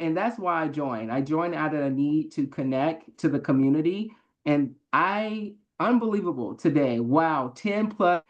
and that's why I joined. I joined out of a need to connect to the community. And unbelievable today. Wow, 10 plus.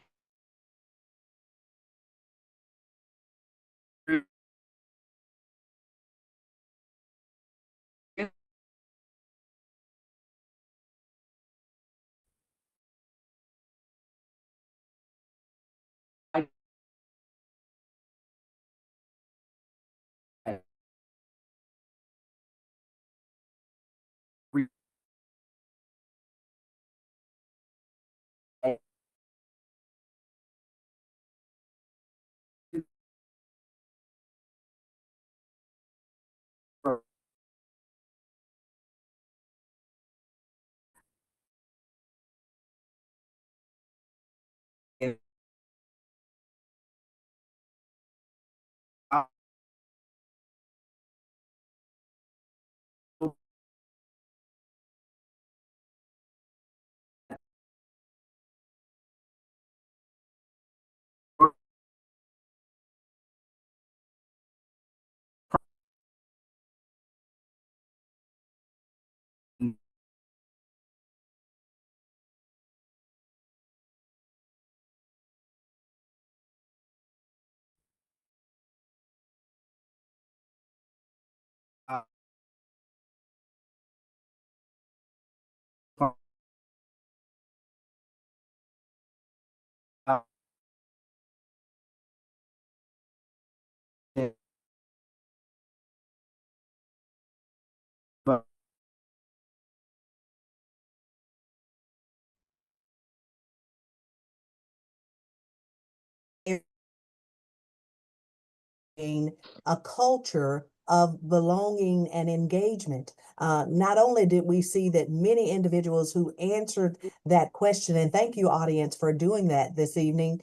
A culture of belonging and engagement. Not only did we see that many individuals who answered that question, and thank you, audience, for doing that this evening,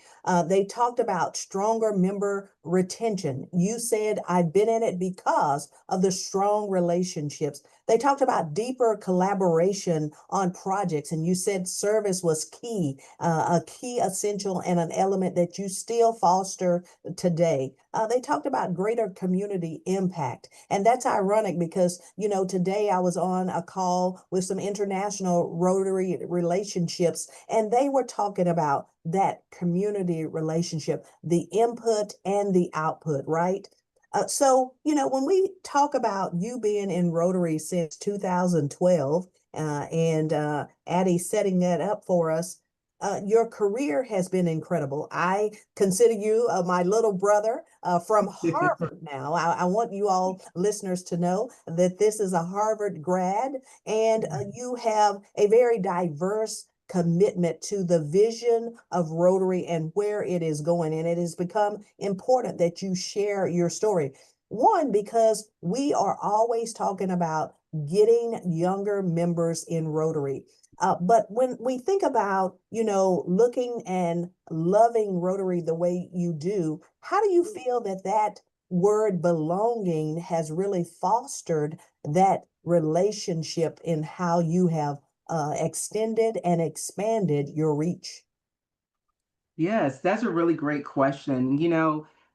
they talked about stronger member retention. You said, I've been in it because of the strong relationships. They talked about deeper collaboration on projects, and you said service was key, a key essential and an element that you still foster today. They talked about greater community impact. And that's ironic because, today I was on a call with some international Rotary relationships, and they were talking about that community relationship, the input and the output, right? When we talk about you being in Rotary since 2012, and Addie setting that up for us, your career has been incredible. I consider you my little brother from Harvard now. I want you all listeners to know that this is a Harvard grad, and you have a very diverse commitment to the vision of Rotary and where it is going. And it has become important that you share your story. One, because we are always talking about getting younger members in Rotary. But when we think about, looking and loving Rotary the way you do, how do you feel that that word belonging has really fostered that relationship in how you have extended and expanded your reach? Yes, that's a really great question.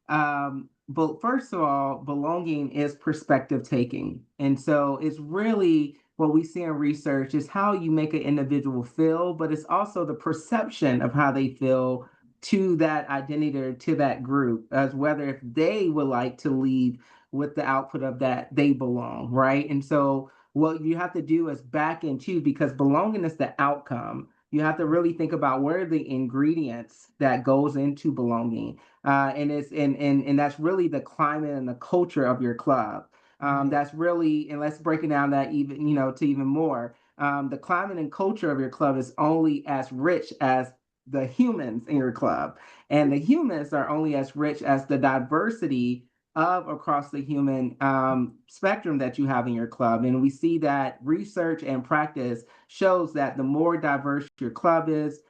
But first of all, belonging is perspective taking. And so it's really what we see in research is how you make an individual feel, but it's also the perception of how they feel to that identity or to that group, as whether if they would like to leave with the output of that they belong, right? And so what you have to do is back into, because belonging is the outcome, you have to really think about what are the ingredients that goes into belonging, and that's really the climate and the culture of your club. That's really, and let's break it down that even to even more. The climate and culture of your club is only as rich as the humans in your club, and the humans are only as rich as the diversity of across the human spectrum that you have in your club. And we see that research and practice shows that the more diverse your club is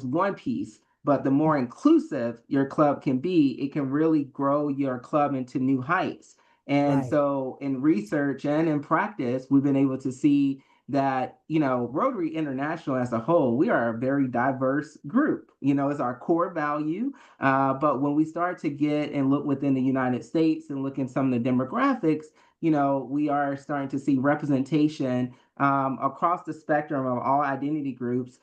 one piece, but the more inclusive your club can be, it can really grow your club into new heights. And Right. so in research and in practice, we've been able to see that, Rotary International as a whole, we are a very diverse group, is our core value. But when we start to get and look within the United States and look in some of the demographics, we are starting to see representation across the spectrum of all identity groups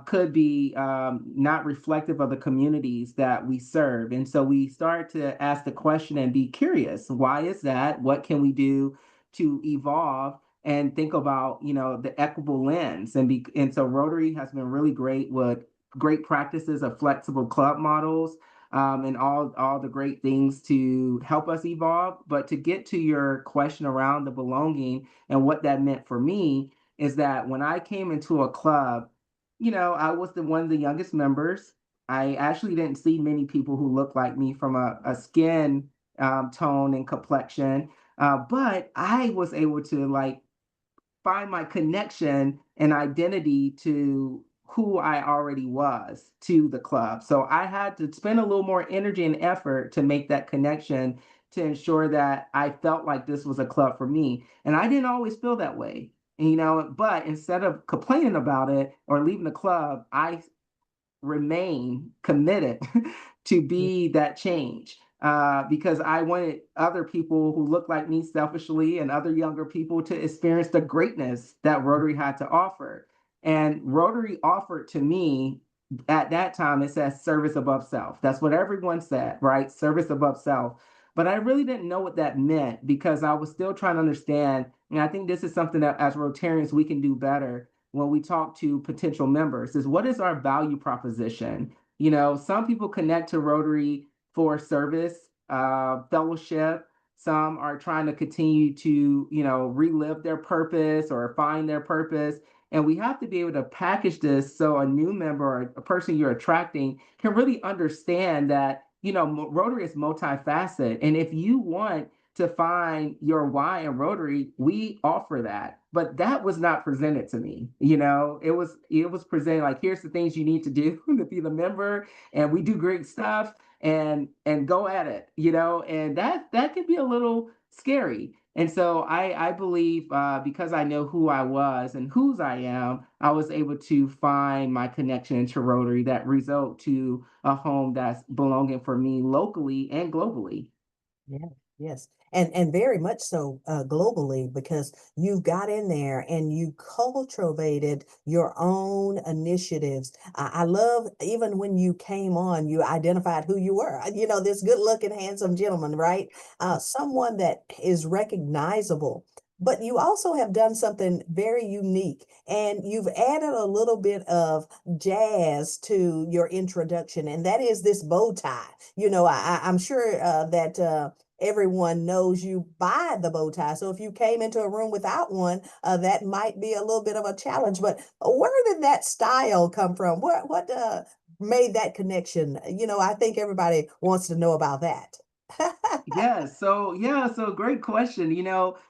could be not reflective of the communities that we serve. And so we start to ask the question and be curious. Why is that? What can we do to evolve and think about, the equitable lens? And so Rotary has been really great with great practices of flexible club models, and all the great things to help us evolve. But to get to your question around the belonging and what that meant for me is that when I came into a club, I was the one of the youngest members. I actually didn't see many people who looked like me from a skin tone and complexion, but I was able to like find my connection and identity to who I already was to the club. So I had to spend a little more energy and effort to make that connection to ensure that I felt like this was a club for me. And I didn't always feel that way, but instead of complaining about it or leaving the club, I remain committed to Yeah. be that change, because I wanted other people who look like me selfishly and other younger people to experience the greatness that Rotary had to offer. And Rotary offered to me at that time, it says service above self. That's what everyone said, right? Service above self. But I really didn't know what that meant because I was still trying to understand. And I think this is something that as Rotarians we can do better when we talk to potential members is what is our value proposition? Some people connect to Rotary for service, fellowship. Some are trying to continue to, relive their purpose or find their purpose. And we have to be able to package this so a new member or a person you're attracting can really understand that, Rotary is multifaceted. And if you want to find your why in Rotary, we offer that. But that was not presented to me. It was presented like here's the things you need to do to be the member, and we do great stuff and go at it, and that can be a little scary. And so I believe because I know who I was and whose I am, I was able to find my connection into Rotary that result to a home that's belonging for me locally and globally. Yeah, yes. And very much so globally because you got in there and you cultivated your own initiatives. I love even when you came on, you identified who you were. This good looking, handsome gentleman, right? Someone that is recognizable. But you also have done something very unique and you've added a little bit of jazz to your introduction, and that is this bow tie. I'm sure that everyone knows you by the bow tie. So if you came into a room without one, that might be a little bit of a challenge. But where did that style come from? What made that connection? I think everybody wants to know about that. So great question,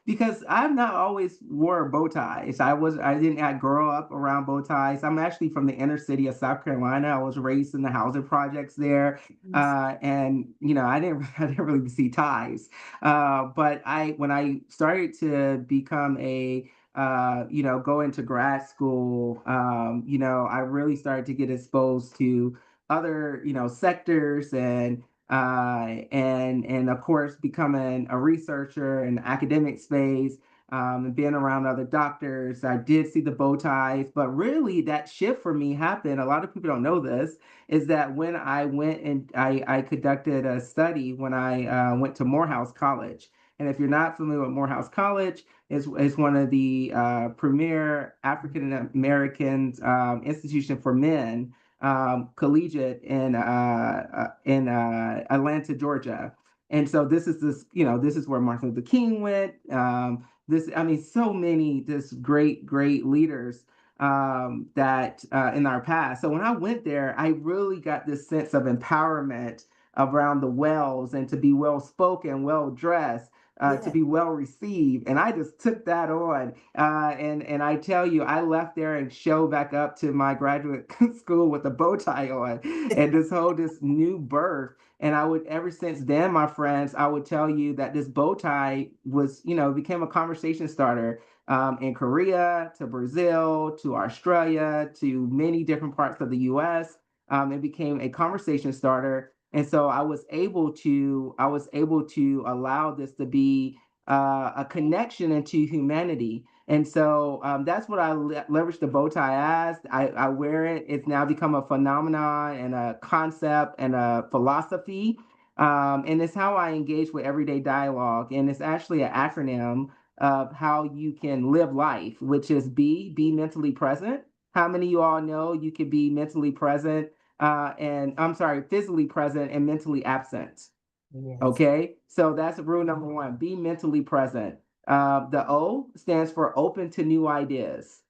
because I've not always wore bow ties. I didn't grow up around bow ties. I'm actually from the inner city of South Carolina. I was raised in the housing projects there. Yes. And I didn't I didn't really see ties. But I when I started to become go into grad school, I really started to get exposed to other, sectors and of course becoming a researcher in the academic space, and being around other doctors. I did see the bow ties, but really that shift for me happened. A lot of people don't know this, is that when I went and I conducted a study when I went to Morehouse College. And if you're not familiar with Morehouse College, is one of the premier African American institution for men, collegiate in Atlanta, Georgia. And so this is where Martin Luther King went. I mean, so many just great leaders that in our past. So when I went there, I really got this sense of empowerment around the wells and to be well spoken, well dressed, to Yeah. be well received. And I just took that on. And I tell you, I left there and showed back up to my graduate school with a bow tie on and this new birth. And I would, ever since then, my friends, I would tell you that this bow tie was, became a conversation starter, in Korea, to Brazil, to Australia, to many different parts of the US. It became a conversation starter. And so I was able to allow this to be a connection into humanity. And so that's what I leverage the bow tie as. I wear it. It's now become a phenomenon and a concept and a philosophy. And it's how I engage with everyday dialogue. And it's actually an acronym of how you can live life, which is be mentally present. How many of you all know you can be mentally present and I'm sorry, physically present and mentally absent? Yes. Okay, so that's rule number one, be mentally present. The O stands for open to new ideas.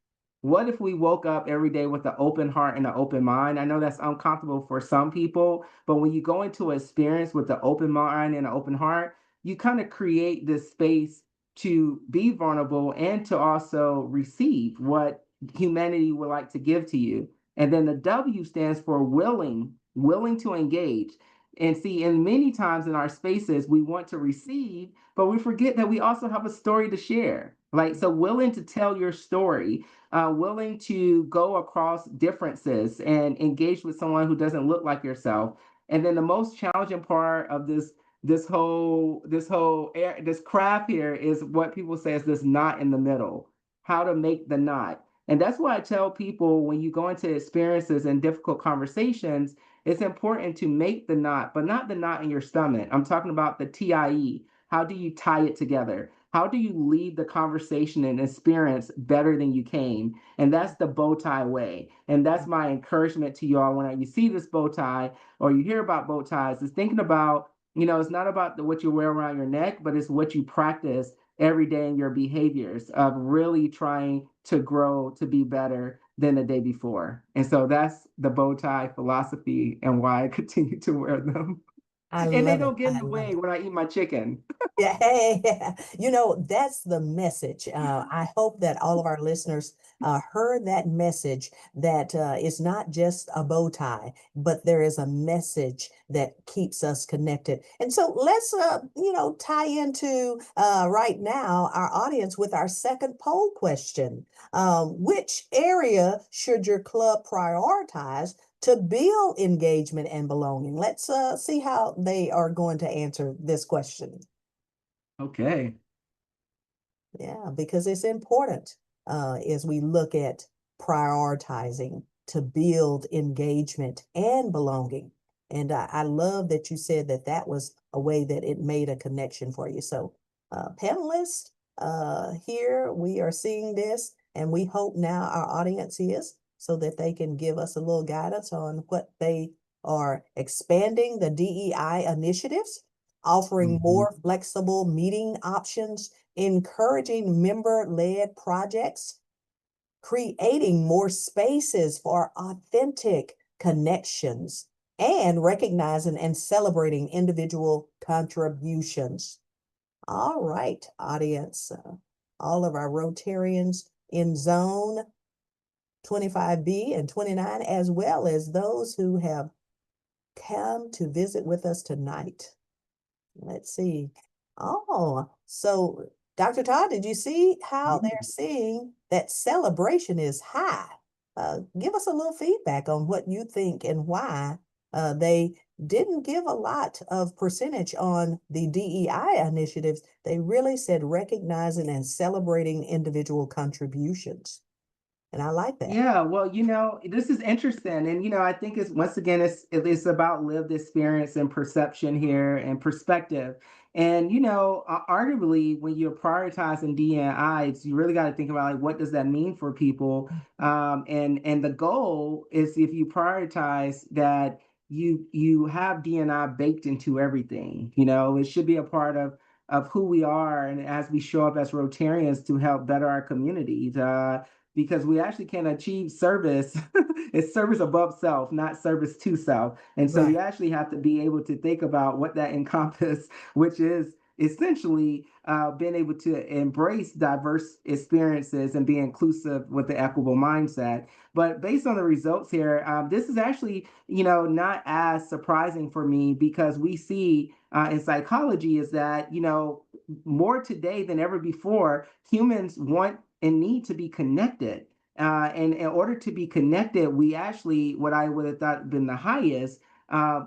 What if we woke up every day with an open heart and an open mind? I know that's uncomfortable for some people, but when you go into an experience with an open mind and an open heart, you kind of create this space to be vulnerable and to also receive what humanity would like to give to you. And then the W stands for willing to engage. And see, and many times in our spaces, we want to receive, but we forget that we also have a story to share. Like, so willing to tell your story, willing to go across differences and engage with someone who doesn't look like yourself. And then the most challenging part of this craft here is what people say is this knot in the middle, how to make the knot. And that's why I tell people when you go into experiences and difficult conversations, it's important to make the knot, but not the knot in your stomach. I'm talking about the TIE. How do you tie it together? How do you leave the conversation and experience better than you came? And that's the bow tie way. And that's my encouragement to you all when you see this bow tie or you hear about bow ties, is thinking about, it's not about what you wear around your neck, but it's what you practice every day in your behaviors of really trying to grow to be better than the day before. And so that's the bow tie philosophy and why I continue to wear them. I And they love it. don't get in I the love way it. when I eat my chicken. Yeah, hey, yeah. You know, that's the message. I hope that all of our listeners heard that message that it's not just a bow tie, but there is a message that keeps us connected. And so let's, tie into right now our audience with our second poll question. Which area should your club prioritize to build engagement and belonging? Let's see how they are going to answer this question. Okay. Yeah, because it's important as we look at prioritizing to build engagement and belonging. And I love that you said that that was a way that it made a connection for you. So, panelists, here we are seeing this, and we hope now our audience is so that they can give us a little guidance on what they are expanding the DEI initiatives, offering Mhm. more flexible meeting options, encouraging member-led projects, creating more spaces for authentic connections, and recognizing and celebrating individual contributions. All right, audience, all of our Rotarians in zone 25B and 29, as well as those who have come to visit with us tonight. Let's see. Oh, so Dr. Todd, did you see how they're seeing that celebration is high? Give us a little feedback on what you think and why they didn't give a lot of percentage on the DEI initiatives. They really said recognizing and celebrating individual contributions. And I like that. Yeah, well, this is interesting. And I think it's once again it's about lived experience and perception here and perspective. And arguably when you're prioritizing D&I, you really got to think about like what does that mean for people? And the goal is if you prioritize that you have D&I baked into everything. It should be a part of who we are and as we show up as Rotarians to help better our communities. Because we actually can achieve service. It's service above self, not service to self. And so you Right. actually have to be able to think about what that encompasses, which is essentially being able to embrace diverse experiences and be inclusive with the equitable mindset. But based on the results here, this is actually, not as surprising for me because we see in psychology is that, more today than ever before, humans want and need to be connected. And in order to be connected, we actually, what I would have thought been the highest,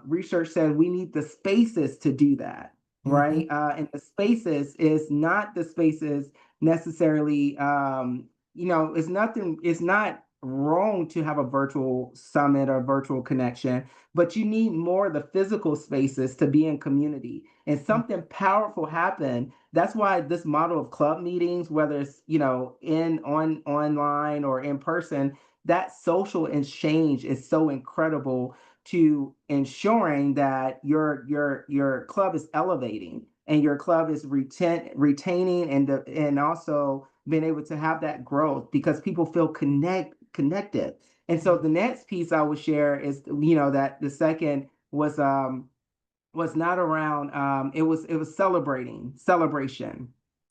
research said we need the spaces to do that. Mhm. right? And the spaces is not the spaces necessarily, it's not wrong to have a virtual summit or virtual connection, but you need more of the physical spaces to be in community. And Mm. something powerful happened. That's why this model of club meetings, whether it's, online or in person, that social exchange is so incredible to ensuring that your club is elevating and your club is retaining and also being able to have that growth because people feel connected. And so Mhm. the next piece I would share is, that the second was not around, it was celebration.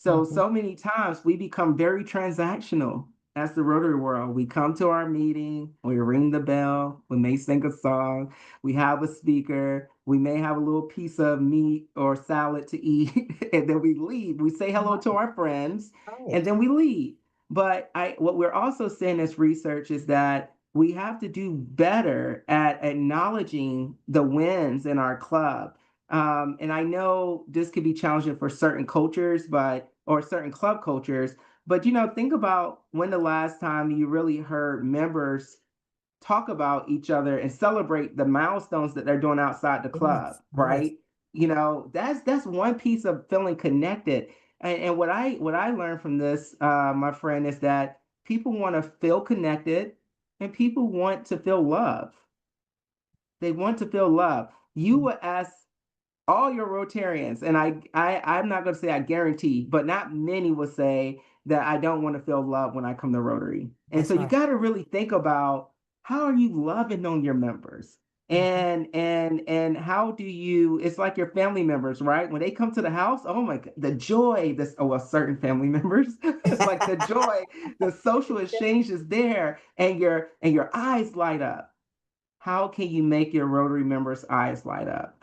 Mhm. So many times we become very transactional as the Rotary world. We come to our meeting, we ring the bell, we may sing a song, we have a speaker, we may have a little piece of meat or salad to eat, and then we leave. We say hello to Right, our friends, and right. then we leave. But what we're also saying as research is that we have to do better at acknowledging the wins in our club. And I know this could be challenging for certain cultures, or certain club cultures, but think about when the last time you really heard members talk about each other and celebrate the milestones that they're doing outside the club, Yes, yes. right? That's one piece of feeling connected. And what I learned from this, my friend, is that people want to feel connected and people want to feel love. They want to feel love. You Mm. would ask all your Rotarians, and I'm not going to say I guarantee, but not many will say that I don't want to feel love when I come to Rotary. And so That's you right. got to really think about how are you loving on your members, Mhm. and how do you? It's like your family members, right? When they come to the house, oh my God, the joy. This oh well, certain family members, like the joy, the social exchange is there, and your eyes light up. How can you make your Rotary members' eyes light up?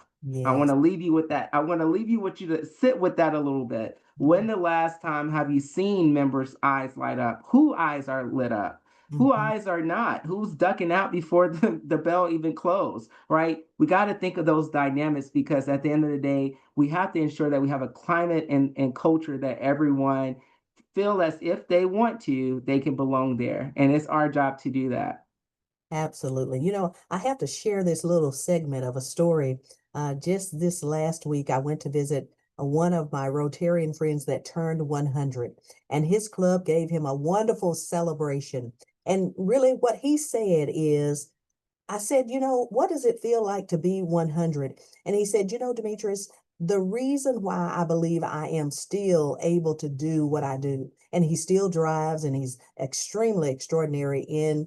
I want Yes. to leave you with that. I want to leave you with you to sit with that a little bit. When Mhm. the last time have you seen members' eyes light up? Who eyes are lit up? Who Mhm. eyes are not? Who's ducking out before the bell even closed, right? We got to think of those dynamics because at the end of the day, we have to ensure that we have a climate and culture that everyone feel as if they want to, they can belong there. And it's our job to do that. Absolutely. I have to share this little segment of a story. Just this last week, I went to visit one of my Rotarian friends that turned 100, and his club gave him a wonderful celebration. And really, what he said is, I said, what does it feel like to be 100? And he said, Demetrius, the reason why I believe I am still able to do what I do, and he still drives and he's extremely extraordinary in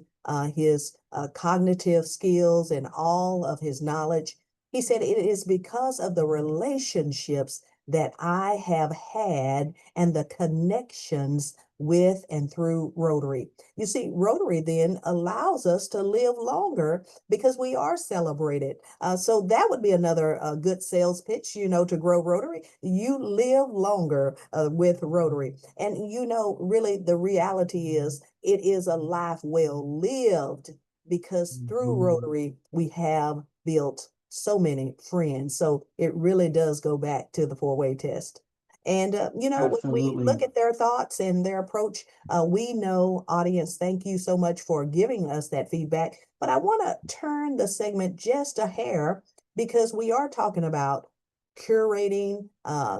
his cognitive skills and all of his knowledge. He said, it is because of the relationships that I have had and the connections with and through Rotary. You see, Rotary then allows us to live longer because we are celebrated. So that would be another good sales pitch, to grow Rotary. You live longer with Rotary. And, really the reality is it is a life well lived because through Rotary, we have built so many friends. So it really does go back to the four-way test. And, when we look Absolutely. at their thoughts and their approach, we know, audience, thank you so much for giving us that feedback. But I want to turn the segment just a hair because we are talking about curating,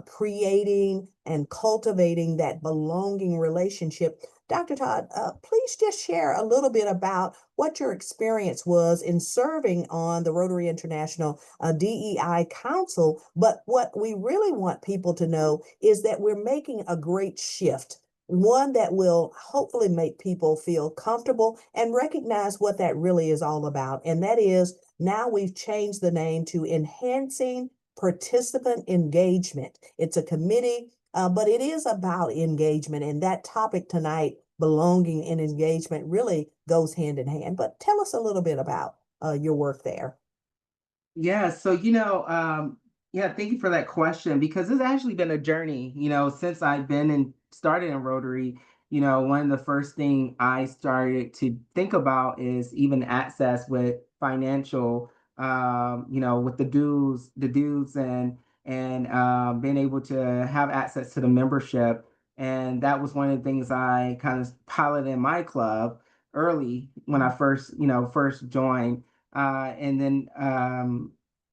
creating, and cultivating that belonging relationship. Dr. Todd, please just share a little bit about what your experience was in serving on the Rotary International DEI Council. But what we really want people to know is that we're making a great shift, one that will hopefully make people feel comfortable and recognize what that really is all about. And that is now we've changed the name to Enhancing Participant Engagement. It's a committee, but it is about engagement. And that topic tonight, belonging and engagement, really goes hand in hand. But tell us a little bit about your work there. Yeah, so yeah, thank you for that question because it's actually been a journey, since I've been and started in Rotary. One of the first thing I started to think about is even access with financial, with the dues and being able to have access to the membership. And that was one of the things I kind of piloted in my club early when I first joined. And then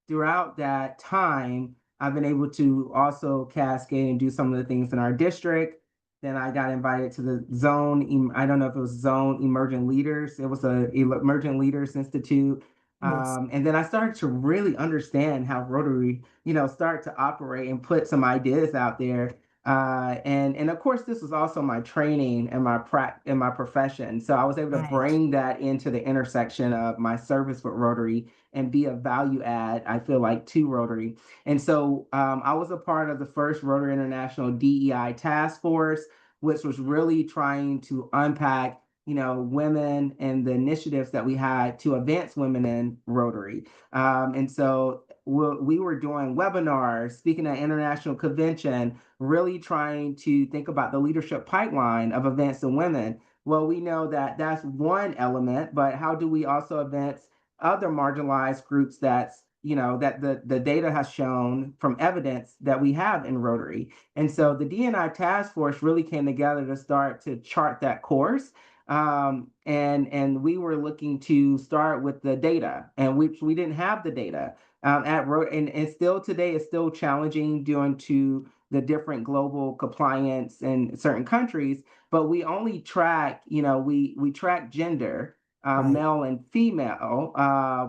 throughout that time, I've been able to also cascade and do some of the things in our district. Then I got invited to the zone. I don't know if it was Zone Emerging Leaders. It was a Emerging Leaders Institute. Yes. And then I started to really understand how Rotary, start to operate and put some ideas out there. And of course, this was also my training and my profession. So I was able to Right. bring that into the intersection of my service with Rotary and be a value add, I feel like, to Rotary. And so I was a part of the first Rotary International DEI task force, which was really trying to unpack, women and the initiatives that we had to advance women in Rotary. And so we were doing webinars, speaking at international convention, really trying to think about the leadership pipeline of advancing women. Well, we know that that's one element, but how do we also advance other marginalized groups that the data has shown from evidence that we have in Rotary. And so the DNI task force really came together to start to chart that course. And we were looking to start with the data, and we didn't have the data at Rotary, and still today is still challenging due to the different global compliance in certain countries. But we only track, we track gender, Right. male and female,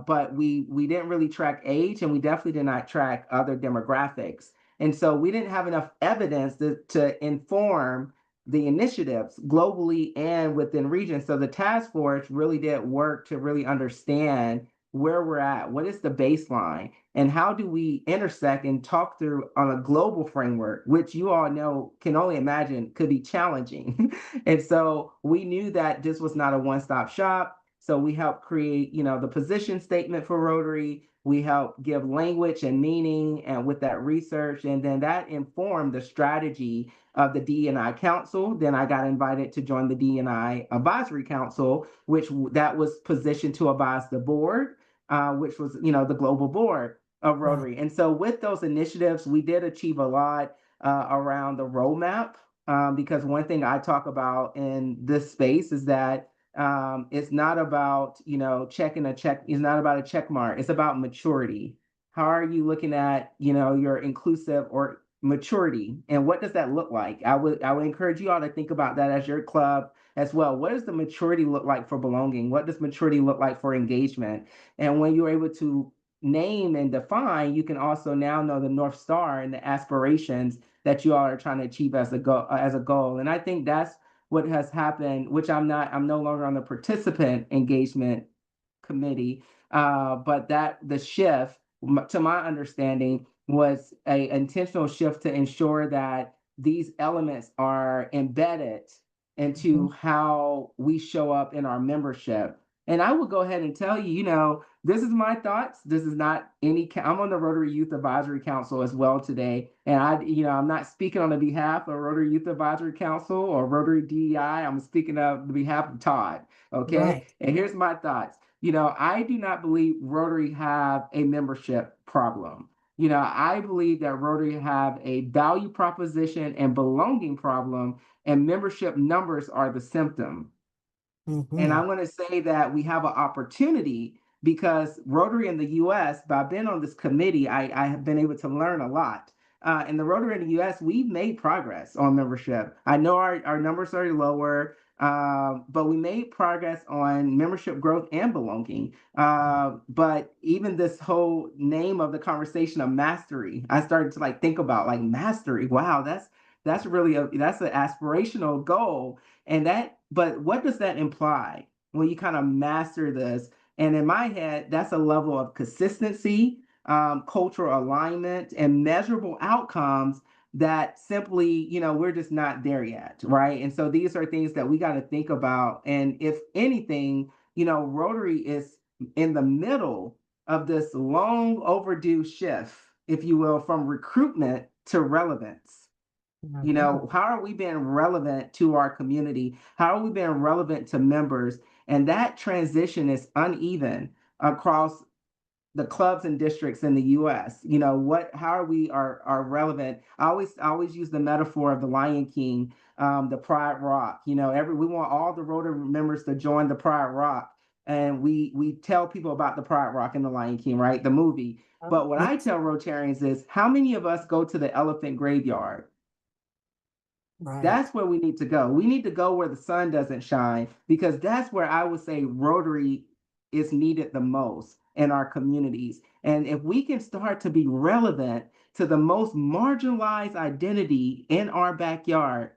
but we didn't really track age, and we definitely did not track other demographics. And so we didn't have enough evidence to inform the initiatives globally and within regions. So the task force really did work to really understand where we're at, what is the baseline, and how do we intersect and talk through on a global framework, which you all know can only imagine could be challenging. And so we knew that this was not a one-stop shop. So we helped create, the position statement for Rotary. We helped give language and meaning and with that research, and then that informed the strategy of the D&I Council. Then I got invited to join the D&I Advisory Council, which that was positioned to advise the board, which was, the global board of Right. Rotary. And so with those initiatives, we did achieve a lot around the roadmap. Because one thing I talk about in this space is that it's not about, checking a check. It's not about a check mark. It's about maturity. How are you looking at, your inclusive or maturity, and what does that look like? I would encourage you all to think about that as your club as well. What does the maturity look like for belonging? What does maturity look like for engagement? And when you're able to name and define, you can also now know the North Star and the aspirations that you all are trying to achieve as a goal. And I think that's what has happened, which I'm no longer on the participant engagement committee, but that the shift, to my understanding, was a intentional shift to ensure that these elements are embedded into Mhm. how we show up in our membership. And I will go ahead and tell you, this is my thoughts. This is not I'm on the Rotary Youth Advisory Council as well today. And I'm not speaking on the behalf of Rotary Youth Advisory Council or Rotary DEI. I'm speaking on the behalf of Todd. Okay. Right. And here's my thoughts. I do not believe Rotary have a membership problem. I believe that Rotary have a value proposition and belonging problem, and membership numbers are the symptom. And Hmm. I'm going to say that we have an opportunity because Rotary in the US, by being on this committee, I have been able to learn a lot. In the Rotary in the US, we've made progress on membership. I know our numbers are lower, but we made progress on membership growth and belonging. But even this whole name of the conversation of mastery, I started to think about mastery. Wow, that's really that's an aspirational goal. But what does that imply when you kind of master this? And in my head, that's a level of consistency, cultural alignment, and measurable outcomes that simply, we're just not there yet, right? And so these are things that we got to think about. And if anything, Rotary is in the middle of this long overdue shift, if you will, from recruitment to relevance. Hmm. How are we being relevant to our community? How are we being relevant to members? And that transition is uneven across the clubs and districts in the US. You know, how are we are relevant? I always use the metaphor of the Lion King, the Pride Rock. You know, we want all the Rotary members to join the Pride Rock. And we tell people about the Pride Rock and the Lion King, right? The movie. But what I Yes, tell Rotarians is how many of us go to the elephant graveyard? right. That's where we need to go. We need to go where the sun doesn't shine, because that's where I would say Rotary is needed the most in our communities. And if we can start to be relevant to the most marginalized identity in our backyard,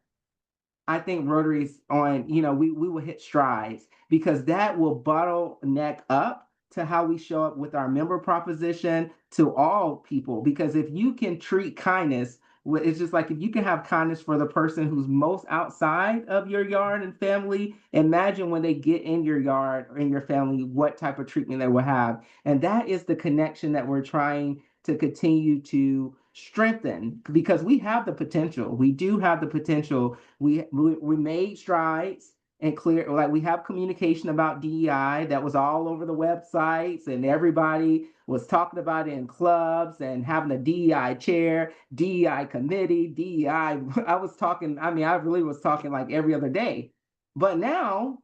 I think Rotary's on, we will hit strides, because that will bottleneck up to how we show up with our member proposition to all people. Because if you can treat kindness, it's just like if you can have kindness for the person who's most outside of your yard and family, imagine when they get in your yard or in your family, what type of treatment they will have. And that is the connection that we're trying to continue to strengthen, because we have the potential. We do have the potential. We made strides and clear, like we have communication about DEI that was all over the websites, and everybody was talking about it in clubs and having a DEI chair, DEI committee, DEI. I was talking, I mean, I really was talking like every other day. But now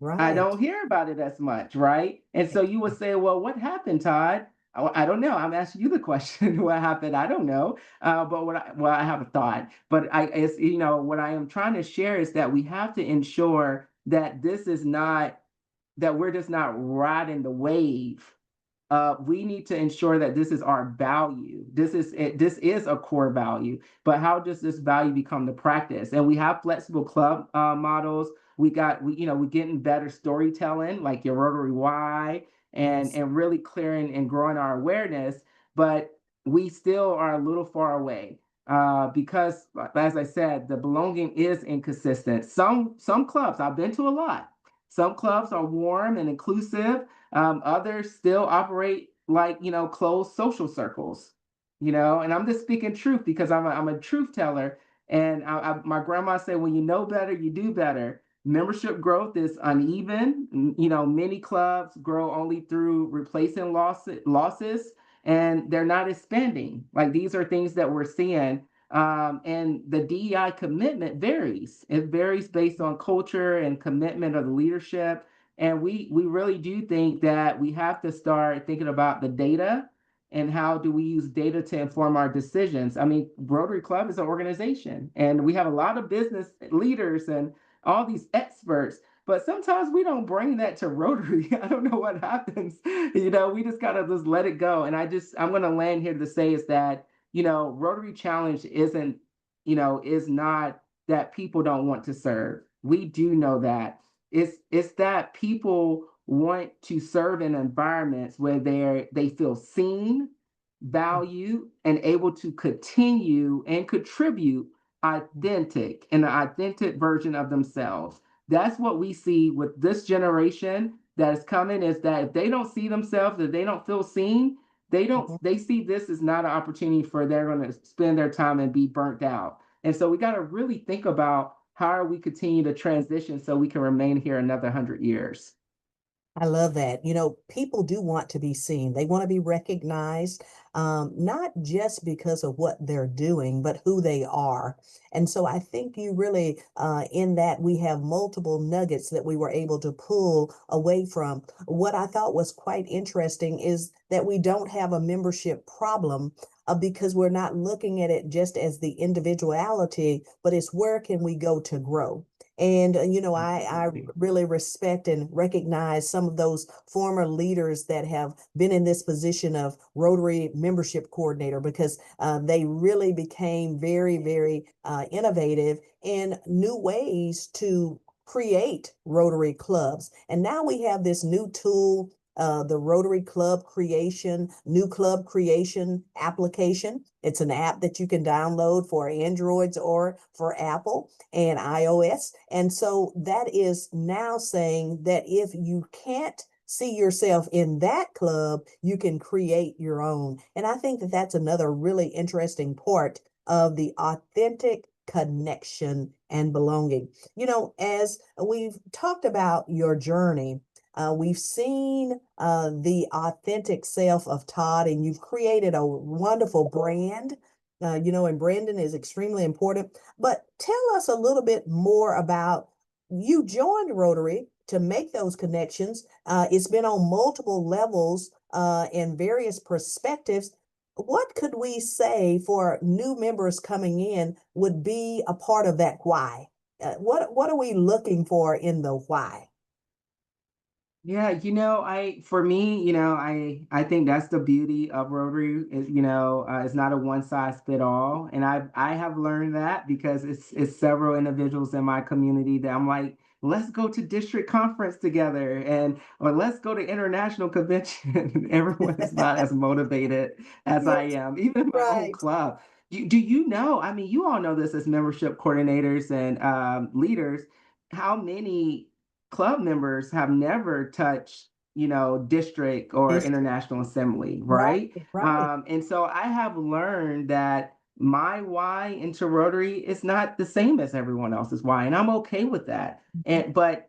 I Right. don't hear about it as much, right? And so you would say, well, what happened, Todd? Oh, I don't know. I'm asking you the question. What happened? I don't know. But I have a thought. But what I am trying to share is that we have to ensure that this is not, that we're just not riding the wave. We need to ensure that this is our value. This is a core value. But how does this value become the practice? And we have flexible club models. We're getting better storytelling, like your Rotary Y, and Yes. and really clearing and growing our awareness. But we still are a little far away, because, as I said, the belonging is inconsistent. Some clubs, I've been to a lot. Some clubs are warm and inclusive. Others still operate like, closed social circles, and I'm just speaking truth, because I'm a truth teller. And my grandma said, when you know better, you do better. Membership growth is uneven. Many clubs grow only through replacing losses, and they're not expanding. Like, these are things that we're seeing. And the DEI commitment varies. It varies based on culture and commitment of the leadership. And we really do think that we have to start thinking about the data, and how do we use data to inform our decisions. I mean, Rotary Club is an organization, and we have a lot of business leaders and all these experts, but sometimes we don't bring that to Rotary. I don't know what happens. We just gotta just let it go. And I'm gonna land here to say is that, Rotary Challenge is not that people don't want to serve. We do know that. It's that people want to serve in environments where they feel seen, valued, and able to continue and contribute authentic, an authentic version of themselves. That's what we see with this generation that is coming, is that if they don't see themselves, if they don't feel seen, Mhm. they see this as not an opportunity for they're going to spend their time and be burnt out. And so we got to really think about how are we continue to transition so we can remain here another 100 years. I love that. You know, people do want to be seen. They want to be recognized, not just because of what they're doing, but who they are. And so I think you really, in that, we have multiple nuggets that we were able to pull away from. What I thought was quite interesting is that we don't have a membership problem. Because we're not looking at it just as the individuality, but it's where can we go to grow? And, I Absolutely. really respect and recognize some of those former leaders that have been in this position of Rotary membership coordinator, because they really became very, very innovative in new ways to create Rotary clubs. And now we have this new tool, the Rotary Club Creation, new club creation application. It's an app that you can download for Androids or for Apple and iOS. And so that is now saying that if you can't see yourself in that club, you can create your own. And I think that that's another really interesting part of the authentic connection and belonging. As we've talked about your journey, We've seen the authentic self of Todd, and you've created a wonderful brand. And branding is extremely important. But tell us a little bit more about you joined Rotary to make those connections. It's been on multiple levels and various perspectives. What could we say for new members coming in would be a part of that why? What are we looking for in the why? Yeah, for me, I think that's the beauty of Rotary is, it's not a one size fit all. And I have learned that because it's several individuals in my community that I'm like, let's go to district conference together or let's go to international convention. Everyone is not as motivated as I Yes, am, even in my own right. club. Do you know, I mean, you all know this as membership coordinators and leaders, how many club members have never touched, district or This international assembly, right, right? right. And so I have learned that my why into Rotary is not the same as everyone else's why, and I'm okay with that. Mhm, But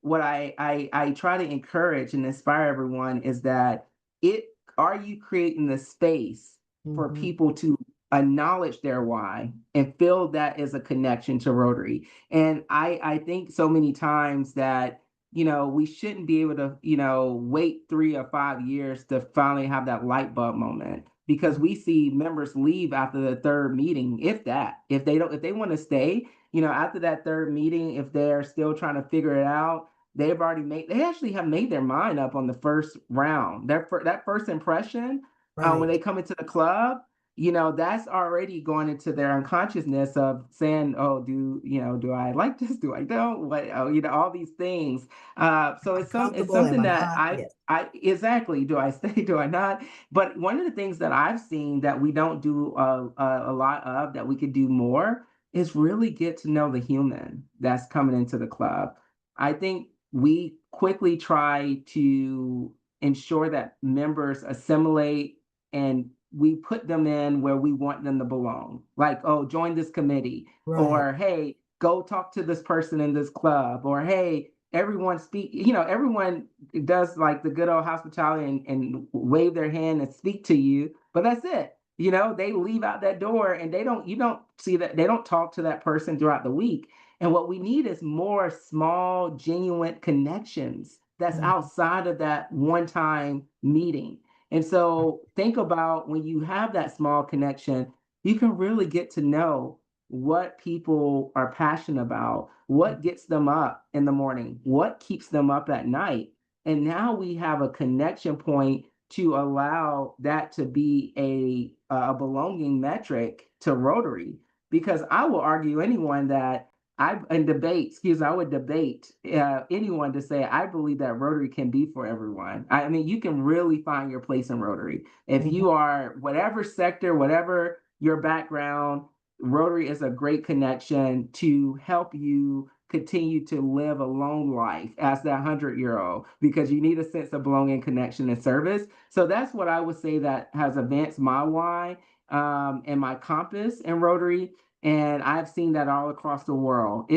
what I try to encourage and inspire everyone is that it are you creating the space for mhm, people to acknowledge their why and feel that is a connection to Rotary. And I think so many times that, we shouldn't be able to, wait 3 or 5 years to finally have that light bulb moment because mhm, we see members leave after the third meeting, if that, if they want to stay, after that third meeting, if they're still trying to figure it out, they actually have made their mind up on the first round. That first impression, when right. they come into the club, that's already going into their unconsciousness of saying, oh, do I like this? Do I don't? What, oh, all these things. Am So I it's comfortable? Am something I that not? Yes. I exactly, do I stay? Do I not? But one of the things that I've seen that we don't do a lot of that we could do more is really get to know the human that's coming into the club. I think we quickly try to ensure that members assimilate and we put them in where we want them to belong. Like, oh, join this committee, Right. or hey, go talk to this person in this club, or hey, everyone speak, everyone does like the good old hospitality and wave their hand and speak to you, but that's it. They leave out that door and you don't see that, they don't talk to that person throughout the week. And what we need is more small, genuine connections that's Mhm, outside of that one time meeting. And so think about when you have that small connection, you can really get to know what people are passionate about, what mhm, gets them up in the morning, what keeps them up at night. And now we have a connection point to allow that to be a belonging metric to Rotary. Because I will argue anyone that I would debate anyone to say I believe that Rotary can be for everyone. I mean, you can really find your place in Rotary. If mhm, you are whatever sector, whatever your background, Rotary is a great connection to help you continue to live a long life as that 100-year-old because you need a sense of belonging, connection, and service. So that's what I would say that has advanced my why and my compass in Rotary, and I've seen that all across the world.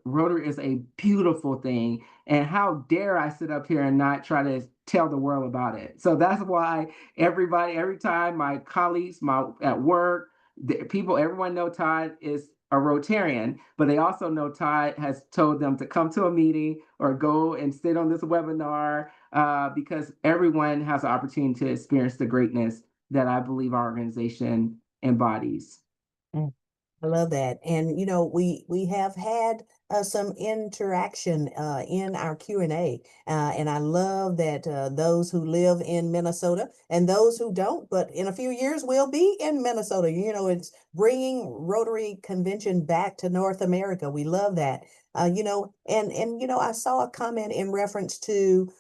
Rotary is a beautiful thing. And how dare I sit up here and not try to tell the world about it? So that's why every time my colleagues, my at work, everyone know Todd is a Rotarian, but they also know Todd has told them to come to a meeting or go and sit on this webinar because everyone has the opportunity to experience the greatness that I believe our organization embodies. mhm. I love that. And we have had some interaction in our Q&A. And I love that those who live in Minnesota and those who don't, but in a few years will be in Minnesota. It's bringing Rotary Convention back to North America. We love that. I saw a comment in reference to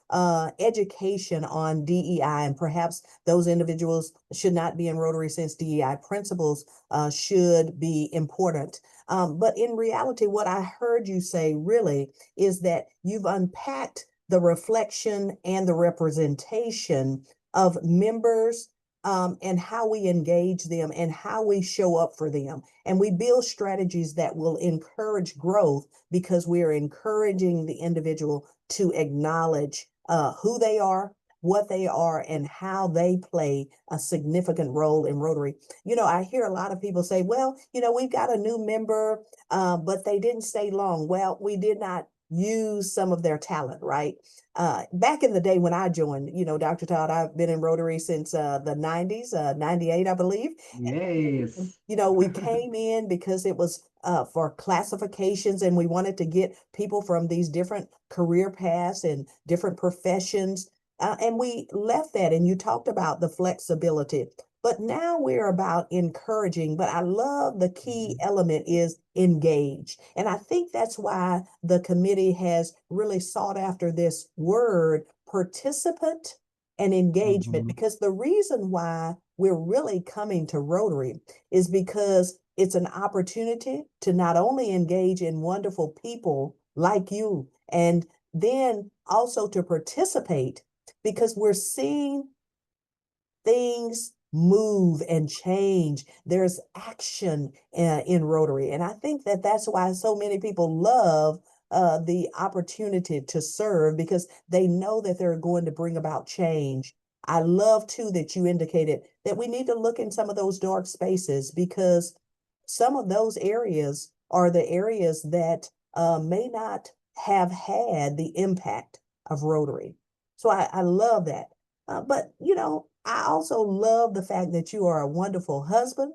education on DEI, and perhaps those individuals should not be in Rotary since DEI principles should be important. But in reality, what I heard you say really is that you've unpacked the reflection and the representation of members and how we engage them and how we show up for them. And we build strategies that will encourage growth because we are encouraging the individual to acknowledge who they are, what they are, and how they play a significant role in Rotary. I hear a lot of people say, well, we've got a new member, but they didn't stay long. Well, we did not use some of their talent, right? Back in the day when I joined, Dr. Todd, I've been in Rotary since the 90s, 98, I believe. Yes. We came in because it was for classifications, and we wanted to get people from these different career paths and different professions. And we left that, and you talked about the flexibility. But now we're about encouraging. But I love the key element is engage. And I think that's why the committee has really sought after this word participant and engagement, Mhm. because the reason why we're really coming to Rotary is because it's an opportunity to not only engage in wonderful people like you, and then also to participate, because we're seeing things move and change. There's action in Rotary. And I think that that's why so many people love the opportunity to serve, because they know that they're going to bring about change. I love too that you indicated that we need to look in some of those dark spaces, because some of those areas are the areas that may not have had the impact of Rotary. So I love that. But I also love the fact that you are a wonderful husband,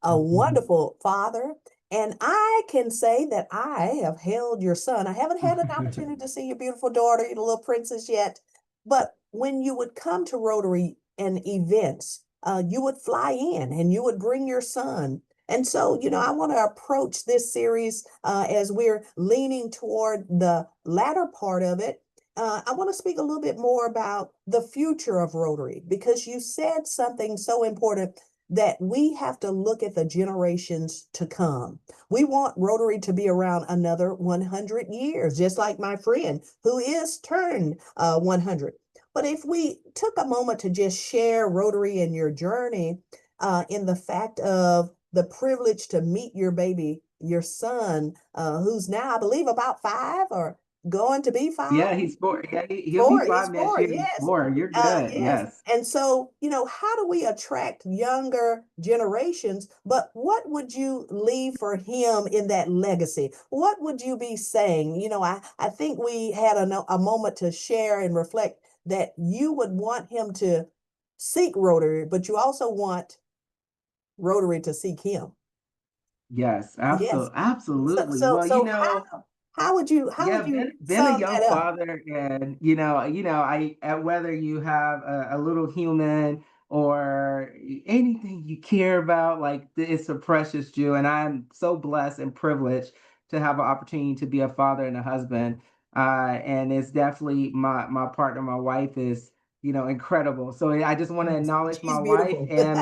a Mhm. wonderful father. And I can say that I have held your son. I haven't had an opportunity to see your beautiful daughter, your little princess yet. But when you would come to Rotary and events, you would fly in and you would bring your son. And so, I want to approach this series as we're leaning toward the latter part of it. I want to speak a little bit more about the future of Rotary, because you said something so important, that we have to look at the generations to come. We want Rotary to be around another 100 years, just like my friend who is turned 100. But if we took a moment to just share Rotary and your journey, in the fact of the privilege to meet your baby, your son, who's now, I believe, about 5 or going to be 5. Yeah, he's 4. Yeah, he'll be 4, he's 5 next 4, year. He's yes. 4. You're good. Yes. Yes. And so, how do we attract younger generations? But what would you leave for him in that legacy? What would you be saying? I think we had a moment to share and reflect that you would want him to seek Rotary, but you also want Rotary to seek him. Yes, Yes. So, absolutely. so, Well, so how would yeah, you been a sum young that up? father, and whether you have a little human or anything you care about, like it's a precious jewel. And I'm so blessed and privileged to have an opportunity to be a father and a husband. And it's definitely my partner, my wife is, incredible. So I just want to Yes, acknowledge my she's wife beautiful. and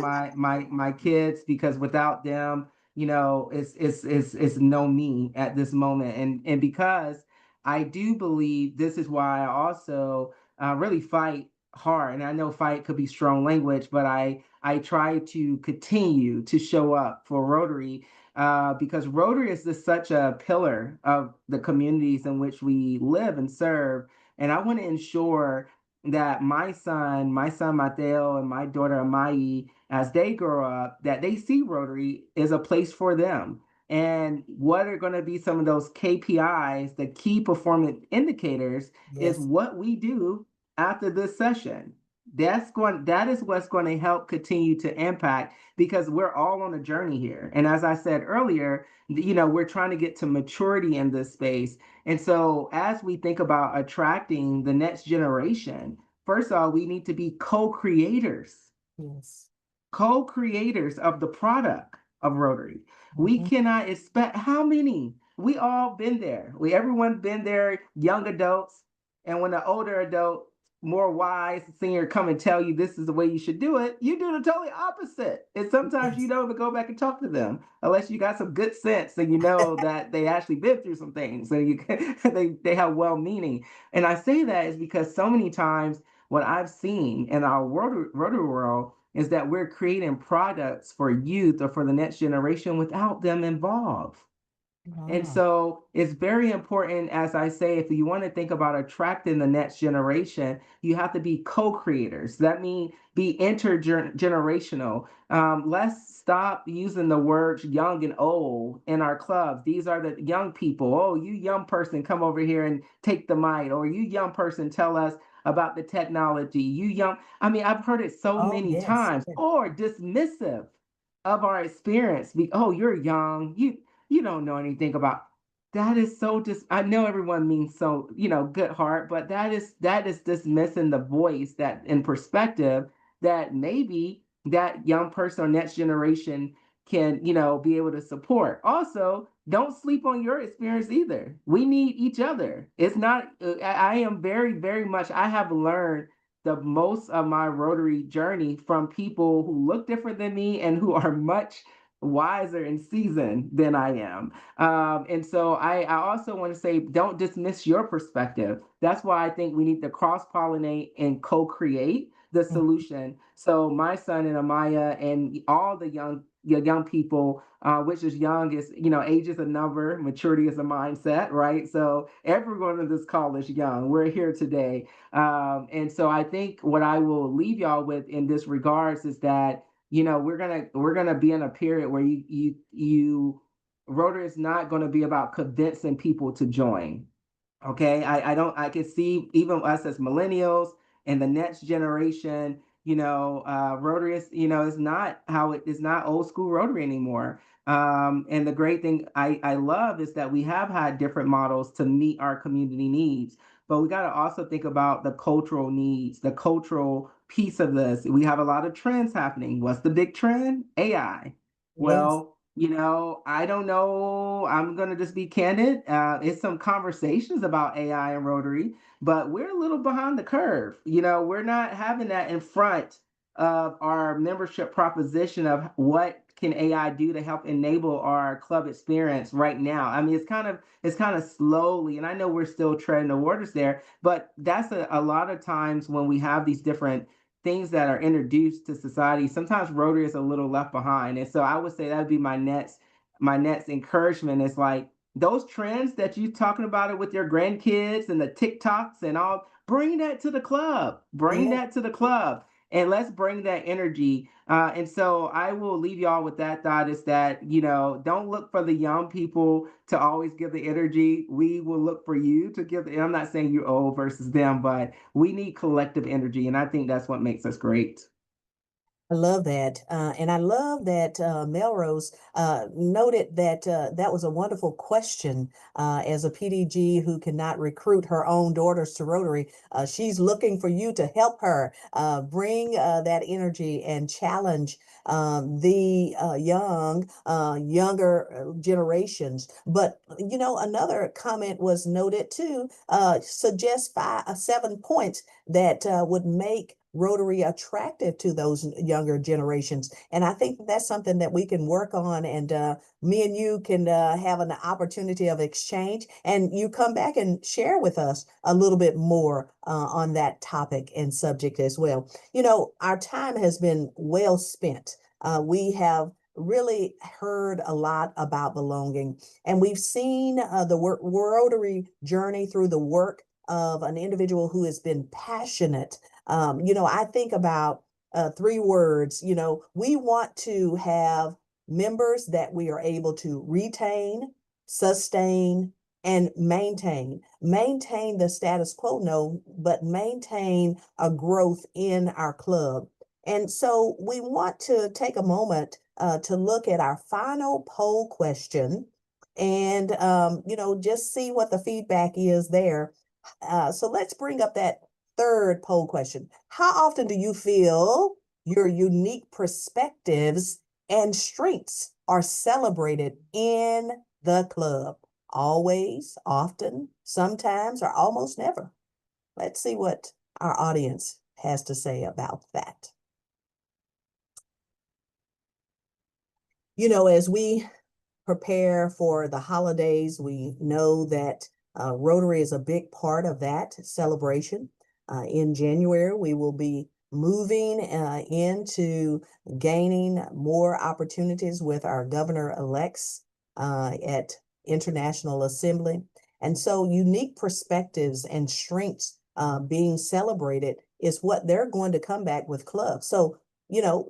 my kids, because without them, it's no me at this moment. And because I do believe this is why I also really fight hard. And I know fight could be strong language, but I try to continue to show up for Rotary, because Rotary is just such a pillar of the communities in which we live and serve. And I want to ensure that my son Mateo, and my daughter Amai, as they grow up, that they see Rotary is a place for them. And what are going to be some of those KPIs, the key performance indicators, is Yes. what we do after this session. That is what's going to help continue to impact, because we're all on a journey here. And as I said earlier, we're trying to get to maturity in this space. And so as we think about attracting the next generation, first of all, we need to be Yes. co-creators of the product of Rotary. We Mhm. cannot expect how many? We all been there. Everyone been there, young adults, and when the older adult, more wise senior come and tell you this is the way you should do it, you do the totally opposite. And sometimes you Yes. don't even go back and talk to them unless you got some good sense and you know that they actually been through some things and they have well meaning. And I say that is because so many times what I've seen in our Rotary world is that we're creating products for youth or for the next generation without them involved. And Ah, so it's very important, as I say, if you want to think about attracting the next generation, you have to be co-creators. That means be intergenerational. Let's stop using the words young and old in our clubs. These are the young people. Oh, you young person, come over here and take the mic. Or you young person, tell us about the technology. You young, I mean, I've heard it so oh, many yes. times. Yes. Or dismissive of our experience. Oh, you're young. You don't know anything about. That is so just, I know everyone means so, good heart, but that is dismissing the voice that in perspective that maybe that young person or next generation can, be able to support. Also, don't sleep on your experience either. We need each other. It's not, I am very, very much, I have learned the most of my Rotary journey from people who look different than me and who are much wiser and seasoned than I am. And so I also want to say, don't dismiss your perspective. That's why I think we need to cross pollinate and co create the Mhm. solution. So my son and Amaya and all the young people, which is young is, age is a number, maturity is a mindset, right? So everyone in this call is young. We're here today. And so I think what I will leave y'all with in this regards is that we're gonna be in a period where you Rotary is not going to be about convincing people to join. Okay, I don't, I can see even us as millennials and the next generation, Rotary is, is not how it is, not old school Rotary anymore. And the great thing I love is that we have had different models to meet our community needs, but we got to also think about the cultural needs, the cultural piece of this. We have a lot of trends happening. What's the big trend? AI. Yes. Well, I don't know. I'm going to just be candid. It's some conversations about AI and Rotary, but we're a little behind the curve. We're not having that in front of our membership proposition of what can AI do to help enable our club experience right now. I mean, it's kind of slowly, and I know we're still treading the waters there, but that's a lot of times when we have these different things that are introduced to society, sometimes Rotary is a little left behind. And so I would say that would be my next encouragement is like those trends that you talking about it with your grandkids and the TikToks and all, bring that to the club. Bring Yes. that to the club. And let's bring that energy. And so I will leave y'all with that thought is that, don't look for the young people to always give the energy. We will look for you to give and I'm not saying you're old versus them, but we need collective energy, and I think that's what makes us great. I love that. And I love that Melrose noted that that was a wonderful question. As a PDG who cannot recruit her own daughters to Rotary, she's looking for you to help her bring that energy and challenge the younger generations. But, another comment was noted too, suggest 7 points that would make Rotary attractive to those younger generations. And I think that's something that we can work on. And me and you can have an opportunity of exchange. And you come back and share with us a little bit more on that topic and subject as well. Our time has been well spent. We have really heard a lot about belonging, and we've seen the Rotary journey through the work of an individual who has been passionate. I think about 3 words. We want to have members that we are able to retain, sustain, and maintain. Maintain the status quo, no, but maintain a growth in our club. And so we want to take a moment to look at our final poll question and, just see what the feedback is there. So let's bring up that third poll question. How often do you feel your unique perspectives and strengths are celebrated in the club? Always, often, sometimes, or almost never. Let's see what our audience has to say about that. As we prepare for the holidays, we know that Rotary is a big part of that celebration. In January, we will be moving into gaining more opportunities with our governor-elects at International Assembly. And so unique perspectives and strengths being celebrated is what they're going to come back with clubs. So,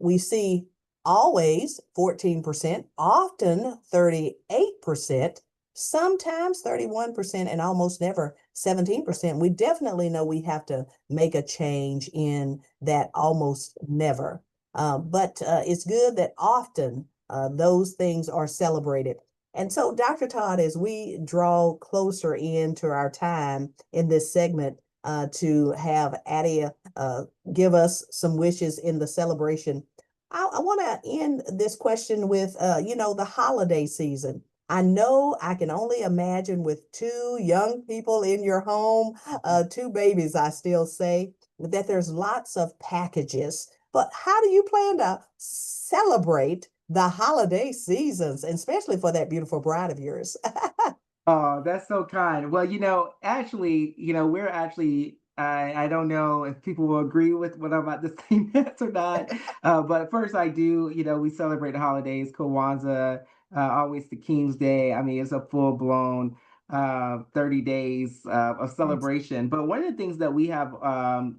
we see always 14%, often 38%, sometimes 31%, and almost never 17%. We definitely know we have to make a change in that almost never. But it's good that often those things are celebrated. And so, Dr. Todd, as we draw closer into our time in this segment to have Addie give us some wishes in the celebration, I want to end this question with, the holiday season. I know I can only imagine with two young people in your home, two babies, I still say, that there's lots of packages. But how do you plan to celebrate the holiday seasons, and especially for that beautiful bride of yours? Oh, that's so kind. Well, actually, we're actually, I don't know if people will agree with what I'm about to say next or not. But first, I do, we celebrate the holidays, Kwanzaa, always the King's Day. I mean, it's a full blown 30 days of Yes. celebration. But one of the things that we have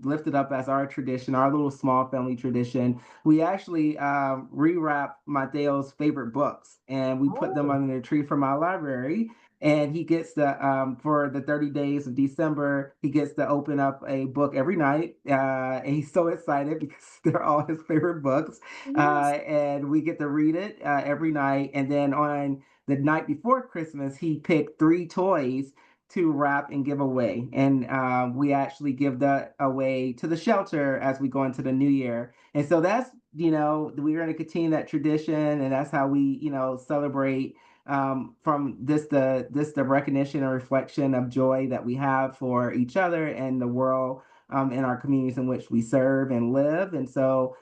lifted up as our tradition, our little small family tradition, we actually rewrap Mateo's favorite books and we put them Oh, under the tree from our library, and he gets to for the 30 days of December, he gets to open up a book every night, and he's so excited because they're all his favorite books, yes. and we get to read it every night. And then on the night before Christmas, he picked three toys to wrap and give away, and we actually give that away to the shelter as we go into the new year. And so that's, we're going to continue that tradition, and that's how we, celebrate from the recognition and reflection of joy that we have for each other and the world, in our communities in which we serve and live. And so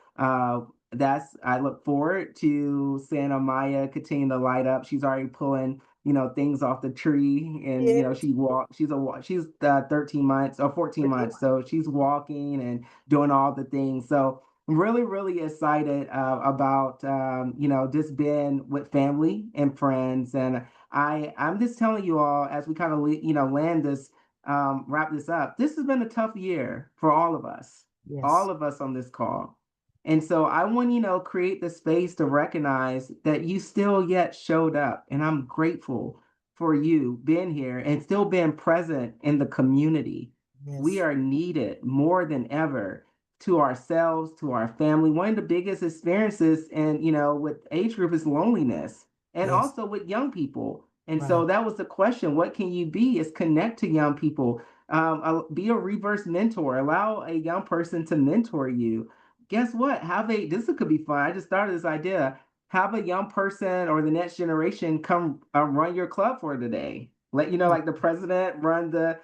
that's I look forward to seeing Amaya continue to light up. She's already pulling, things off the tree, and Yes. she's 13 months or 14 months, so she's walking and doing all the things. So really, really excited about just being with family and friends. And I'm just telling you all, as we kind of land this, wrap this up. This has been a tough year for Yes. all of us on this call. And so I want, create the space to recognize that you still yet showed up. And I'm grateful for you being here and still being present in the community. We Yes. are needed more than ever, to ourselves, to our family. One of the biggest experiences, and with age group, is loneliness, and Yes. also with young people. And so Right. that was the question: what can you be? Is connect to young people. Be a reverse mentor. Allow a young person to mentor you. Guess what? This could be fun. I just started this idea. Have a young person or the next generation come run your club for today. Let Mm. like the president run the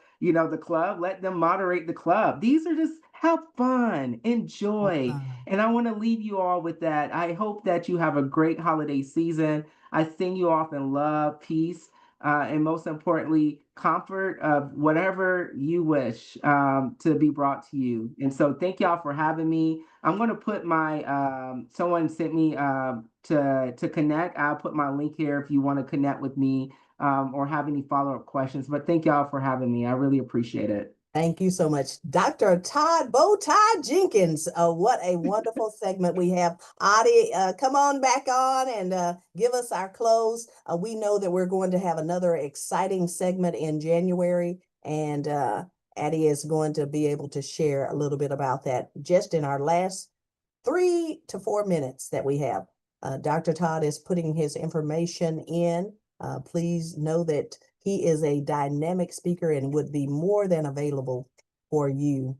club. Let them moderate the club. These are just have fun, enjoy. Fun. And I want to leave you all with that. I hope that you have a great holiday season. I send you off in love, peace, and most importantly, comfort of whatever you wish to be brought to you. And so thank y'all for having me. I'm going to put my, someone sent me to connect. I'll put my link here if you want to connect with me, or have any follow-up questions. But thank y'all for having me. I really appreciate it. Thank you so much, Dr. Todd Bowtie Jenkins. What a wonderful segment we have. Adi, come on back on and give us our close. We know that we're going to have another exciting segment in January, and Addie is going to be able to share a little bit about that just in our last 3 to 4 minutes that we have. Dr. Todd is putting his information in. Please know that he is a dynamic speaker and would be more than available for you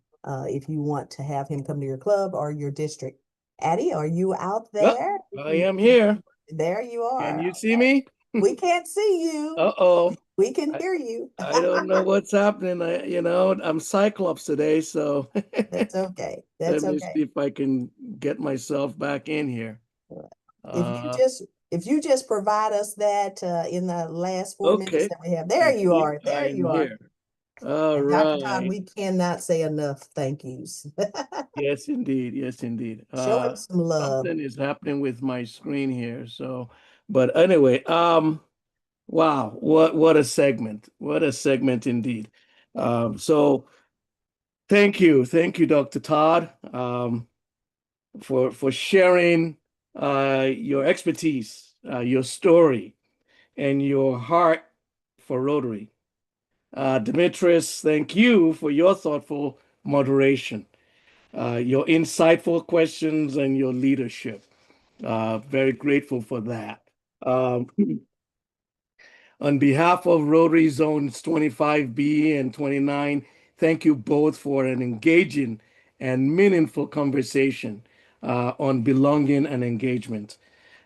if you want to have him come to your club or your district. Addie, are you out Yep, there? I am here. There you Can are. you see Okay. me? We can't see you. Uh-oh. We can I, hear you. I don't know what's happening. I'm Cyclops today, so That's okay. let That's me see okay. if I can get myself back in here. If you Uh, just if you just provide us that in the last 4 minutes okay. that we have, I there you think are. I There am you are. here. All And Dr. Todd, right. we cannot say enough thank yous. Yes, indeed. Yes, indeed. Show him some love. Something is happening with my screen here. So, but anyway, wow, what a segment. What a segment indeed. So thank you, Dr. Todd, for sharing your expertise, your story, and your heart for Rotary. Demetrius, thank you for your thoughtful moderation, your insightful questions, and your leadership. Very grateful for that. Um, on behalf of Rotary Zones 25B and 29, thank you both for an engaging and meaningful conversation on belonging and engagement.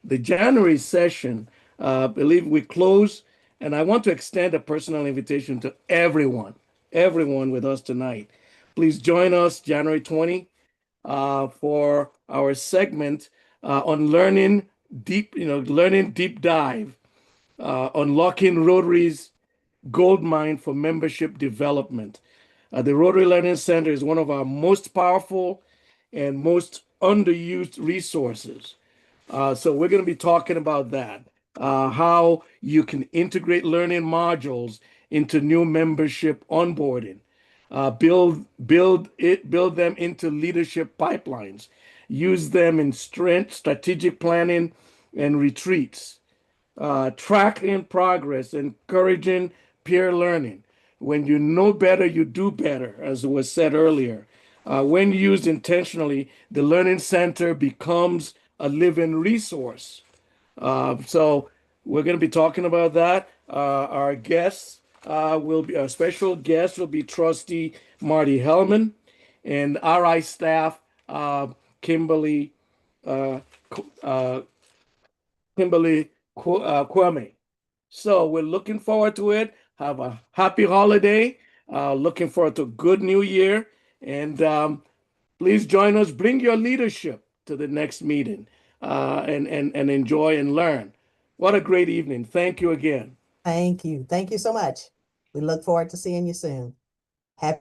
The January session, I believe we close, and I want to extend a personal invitation to everyone with us tonight. Please join us January 20 for our segment on learning deep dive, unlocking Rotary's gold mine for membership development. The Rotary Learning Center is one of our most powerful and most underused resources. So we're going to be talking about that, how you can integrate learning modules into new membership onboarding, build them into leadership pipelines, use them in strength, strategic planning, and retreats, tracking progress, encouraging peer learning. When you know better, you do better, as was said earlier. When used intentionally, the Learning Center becomes a living resource. So we're going to be talking about that. Our special guest will be Trustee Marty Hellman, and RI staff, Kimberly, uh, uh, Kwame. So we're looking forward to it. Have a happy holiday. Looking forward to a good new year. And please join us. Bring your leadership to the next meeting and enjoy and learn. What a great evening. Thank you again. Thank you. Thank you so much. We look forward to seeing you soon. Happy